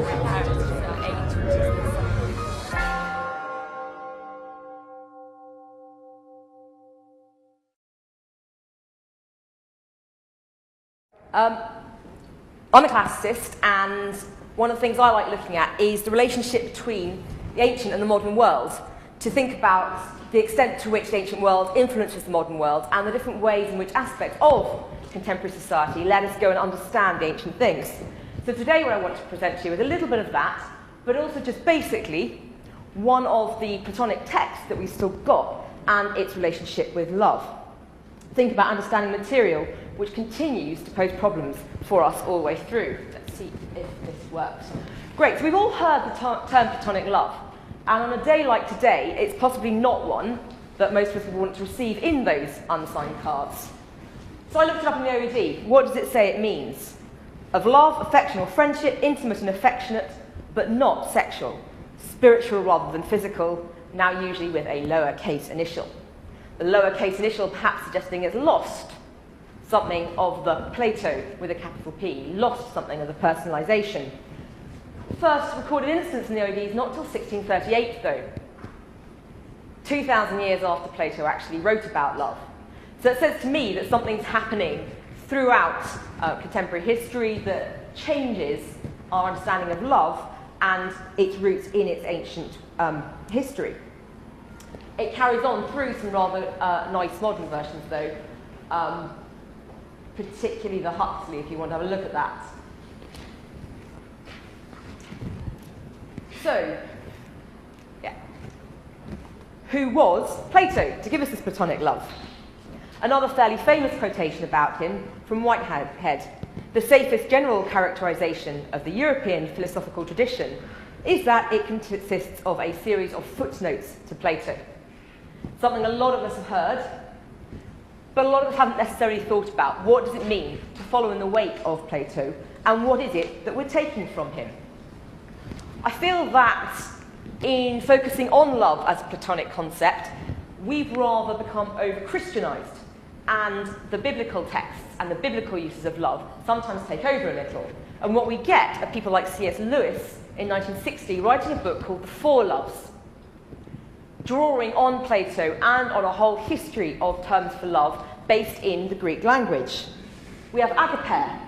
I'm a classicist, and one of the things I like looking at is the relationship between the ancient and the modern world, to think about the extent to which the ancient world influences the modern world and the different ways in which aspects of contemporary society let us go and understand the ancient things. So today what I want to present to you is a little bit of that, but also just basically one of the Platonic texts that we've still got and its relationship with love. Think about understanding material, which continues to pose problems for us all the way through. Let's see if this works. Great, so we've all heard the term Platonic love. And on a day like today, it's possibly not one that most of us would want to receive in those unsigned cards. So I looked it up in the OED. What does it say it means? Of love, affection or friendship, intimate and affectionate, but not sexual. Spiritual rather than physical, now usually with a lowercase initial. The lowercase initial perhaps suggesting it's lost something of the Plato with a capital P, lost something of the personalisation. First recorded instance in the OED is not till 1638 though, 2,000 years after Plato actually wrote about love. So it says to me that something's happening throughout contemporary history that changes our understanding of love and its roots in its ancient history. It carries on through some rather nice modern versions though, particularly the Huxley, if you want to have a look at that. So, yeah. Who was Plato to give us this Platonic love? Another fairly famous quotation about him from Whitehead. The safest general characterization of the European philosophical tradition is that it consists of a series of footnotes to Plato. Something a lot of us have heard, but a lot of us haven't necessarily thought about. What does it mean to follow in the wake of Plato, and what is it that we're taking from him? I feel that in focusing on love as a Platonic concept, we've rather become over-Christianized, and the biblical texts and the biblical uses of love sometimes take over a little. And what we get are people like C.S. Lewis in 1960 writing a book called The Four Loves, drawing on Plato and on a whole history of terms for love based in the Greek language. We have agape,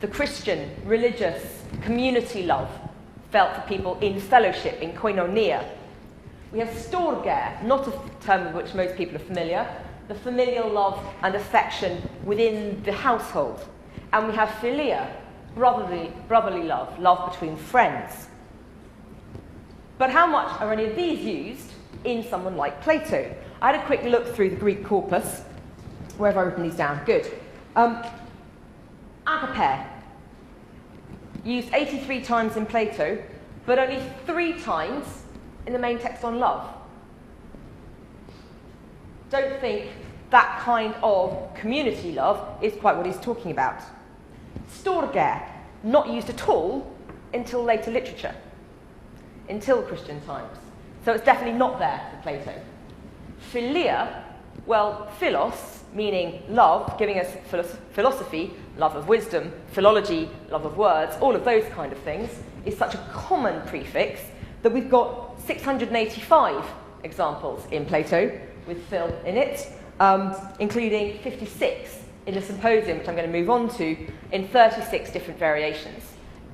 the Christian, religious, community love felt for people in fellowship, in koinonia. We have storge, not a term with which most people are familiar, the familial love and affection within the household. And we have philia, brotherly love, love between friends. But how much are any of these used in someone like Plato? I had a quick look through the Greek corpus. Where have I written these down? Good. Agape, used 83 times in Plato, but only 3 times in the main text on love. Don't think that kind of community love is quite what he's talking about. Storge, not used at all until later literature, until Christian times. So it's definitely not there for Plato. Philia, well, philos, meaning love, giving us philosophy, love of wisdom, philology, love of words, all of those kind of things, is such a common prefix that we've got 685 examples in Plato with phil in it, including 56 in the Symposium, which I'm going to move on to, in 36 different variations.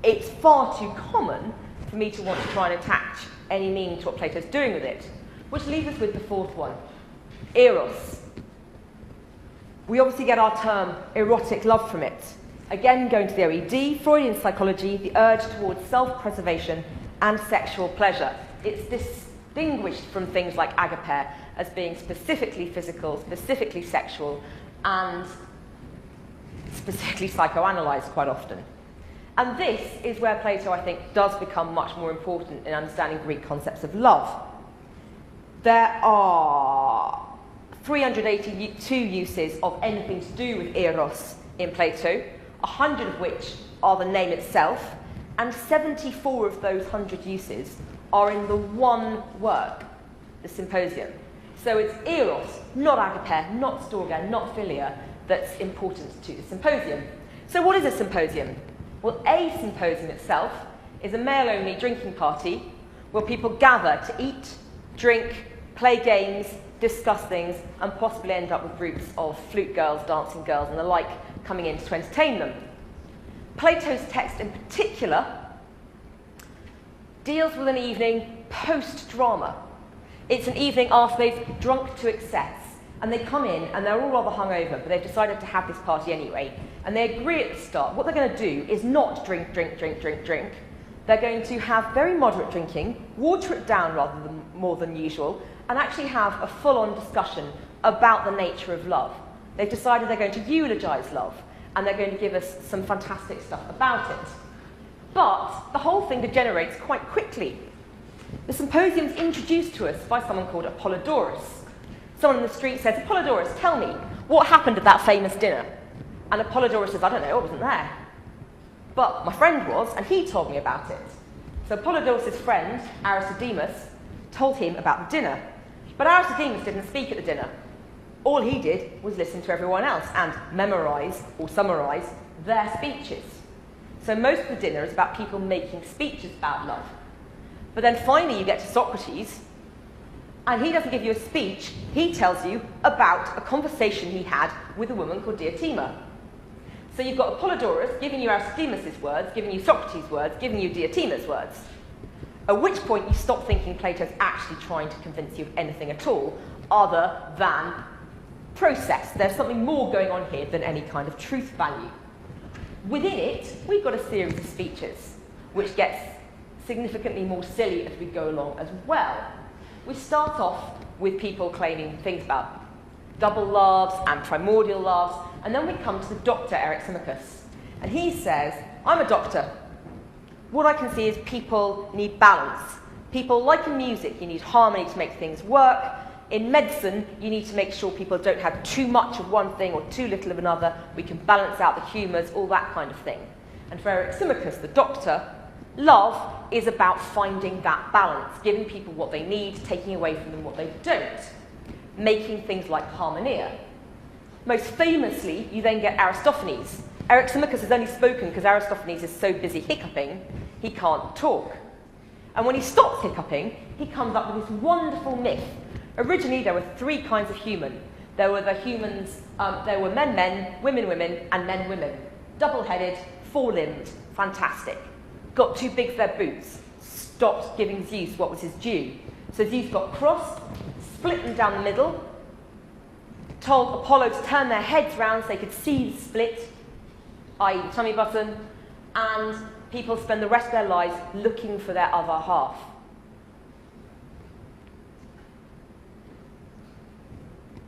It's far too common for me to want to try and attach any meaning to what Plato's doing with it, which leaves us with the fourth one, eros. We obviously get our term erotic love from it. Again, going to the OED, Freudian psychology, the urge towards self-preservation and sexual pleasure. It's distinguished from things like agape as being specifically physical, specifically sexual, and specifically psychoanalyzed quite often. And this is where Plato, I think, does become much more important in understanding Greek concepts of love. There are 382 uses of anything to do with eros in Plato, 100 of which are the name itself, and 74 of those 100 uses are in the one work, the Symposium. So it's eros, not agape, not storge, not philia, that's important to the Symposium. So what is a Symposium? Well, a symposium itself is a male-only drinking party where people gather to eat, drink, play games, discuss things, and possibly end up with groups of flute girls, dancing girls, and the like coming in to entertain them. Plato's text in particular deals with an evening post-drama. It's an evening after they've drunk to excess, and they come in and they're all rather hungover, but they've decided to have this party anyway, and they agree at the start what they're going to do is not drink. They're going to have very moderate drinking, water it down rather than more than usual, and actually have a full-on discussion about the nature of love. They've decided they're going to eulogise love, and they're going to give us some fantastic stuff about it. But the whole thing degenerates quite quickly. The symposium's introduced to us by someone called Apollodorus. Someone in the street says, "Apollodorus, tell me, what happened at that famous dinner?" And Apollodorus says, "I don't know, I wasn't there. But my friend was, and he told me about it." So Apollodorus' friend, Aristodemus, told him about the dinner. But Aristodemus didn't speak at the dinner. All he did was listen to everyone else and memorise or summarise their speeches. So most of the dinner is about people making speeches about love. But then finally you get to Socrates, and he doesn't give you a speech, he tells you about a conversation he had with a woman called Diotima. So you've got Apollodorus giving you Aristodemus' words, giving you Socrates' words, giving you Diotima's words. At which point you stop thinking Plato's actually trying to convince you of anything at all, other than process. There's something more going on here than any kind of truth value. Within it, we've got a series of speeches, which gets significantly more silly as we go along as well. We start off with people claiming things about double loves and primordial loves, and then we come to the doctor Eryximachus. And he says, "I'm a doctor. What I can see is people need balance. People, like in music, you need harmony to make things work. In medicine, you need to make sure people don't have too much of one thing or too little of another. We can balance out the humours, all that kind of thing." And for Eryximachus, the doctor, love is about finding that balance, giving people what they need, taking away from them what they don't, making things like harmonia. Most famously, you then get Aristophanes. Eryximachus has only spoken because Aristophanes is so busy hiccuping, he can't talk. And when he stops hiccuping, he comes up with this wonderful myth. Originally, there were three kinds of human. There were the humans, there were men, women, and men. Double-headed, four-limbed, fantastic. Got too big for their boots, stopped giving Zeus what was his due. So Zeus got crossed, split them down the middle, told Apollo to turn their heads round so they could see the split, i.e. the tummy button, and people spend the rest of their lives looking for their other half.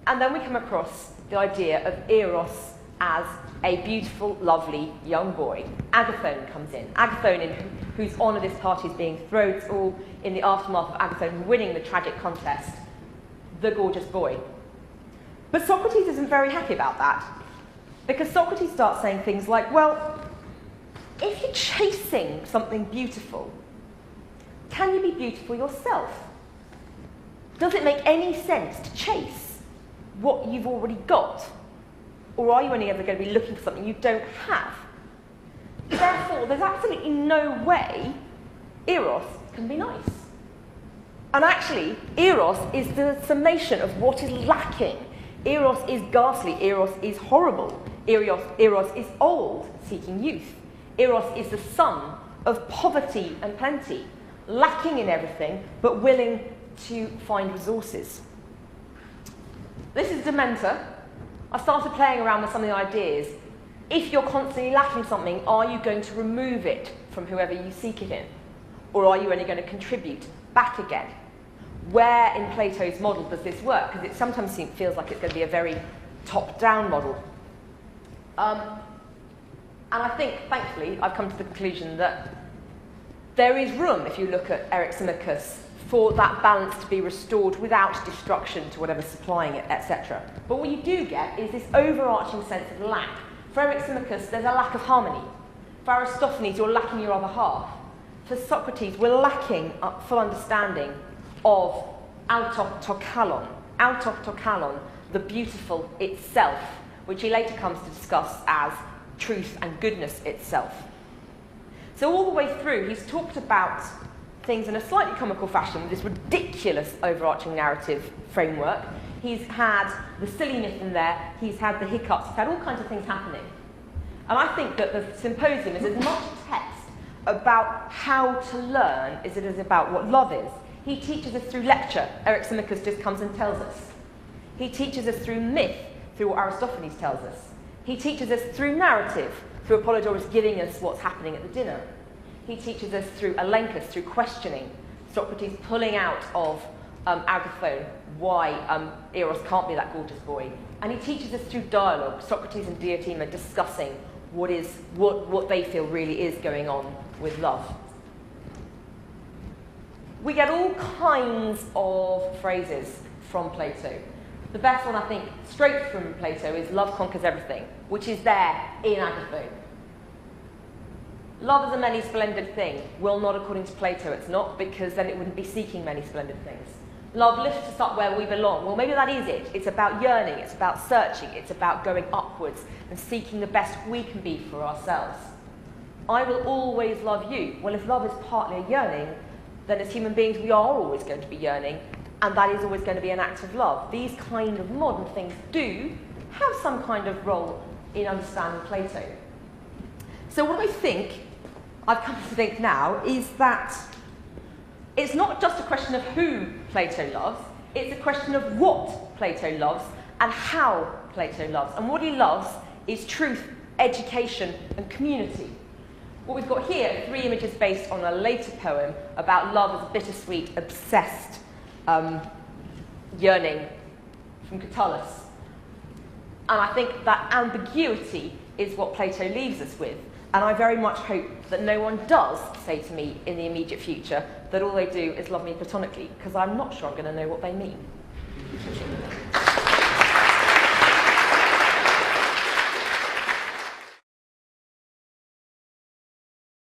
And then we come across the idea of Eros as a beautiful, lovely young boy. Agathon comes in. Agathon, in whose honour this party is being thrown. It's all in the aftermath of Agathon winning the tragic contest, the gorgeous boy. But Socrates isn't very happy about that, because Socrates starts saying things like, well, if you're chasing something beautiful, can you be beautiful yourself? Does it make any sense to chase what you've already got? Or are you only ever going to be looking for something you don't have? Therefore, there's absolutely no way Eros can be nice. And actually, Eros is the summation of what is lacking. Eros is ghastly. Eros is horrible. Eros is old, seeking youth. Eros is the son of poverty and plenty, lacking in everything, but willing to find resources. This is Dementor. I started playing around with some of the ideas. If you're constantly lacking something, are you going to remove it from whoever you seek it in? Or are you only going to contribute back again? Where in Plato's model does this work? Because it sometimes feels like it's going to be a very top-down model. And I think, thankfully, I've come to the conclusion that there is room, if you look at Eryximachus, for that balance to be restored without destruction to whatever's supplying it, etc. But what you do get is this overarching sense of lack. For Eryximachus, there's a lack of harmony. For Aristophanes, you're lacking your other half. For Socrates, we're lacking a full understanding of autotokalon, the beautiful itself, which he later comes to discuss as truth and goodness itself. So all the way through, he's talked about things in a slightly comical fashion with this ridiculous overarching narrative framework. He's had the silliness in there, he's had the hiccups, he's had all kinds of things happening. And I think that the symposium is as much a text about how to learn as it is about what love is. He teaches us through lecture. Eric Simikas just comes and tells us. He teaches us through myth, through what Aristophanes tells us. He teaches us through narrative, through Apollodorus giving us what's happening at the dinner. He teaches us through Elenchus, through questioning, Socrates pulling out of Agathon why Eros can't be that gorgeous boy. And he teaches us through dialogue, Socrates and Diotima discussing what they feel really is going on with love. We get all kinds of phrases from Plato. The best one, I think, straight from Plato is love conquers everything, which is there in Agathon. Love is a many splendid thing. Well, not according to Plato, it's not, because then it wouldn't be seeking many splendid things. Love lifts us up where we belong. Well, maybe that is it. It's about yearning, it's about searching, it's about going upwards and seeking the best we can be for ourselves. I will always love you. Well, if love is partly a yearning, then as human beings we are always going to be yearning, and that is always going to be an act of love. These kind of modern things do have some kind of role in understanding Plato. So what I think, I've come to think now, is that it's not just a question of who Plato loves, it's a question of what Plato loves and how Plato loves. And what he loves is truth, education, and community. What we've got here are 3 images based on a later poem about love as a bittersweet, obsessed yearning from Catullus. And I think that ambiguity is what Plato leaves us with. And I very much hope that no one does say to me in the immediate future that all they do is love me platonically, because I'm not sure I'm going to know what they mean.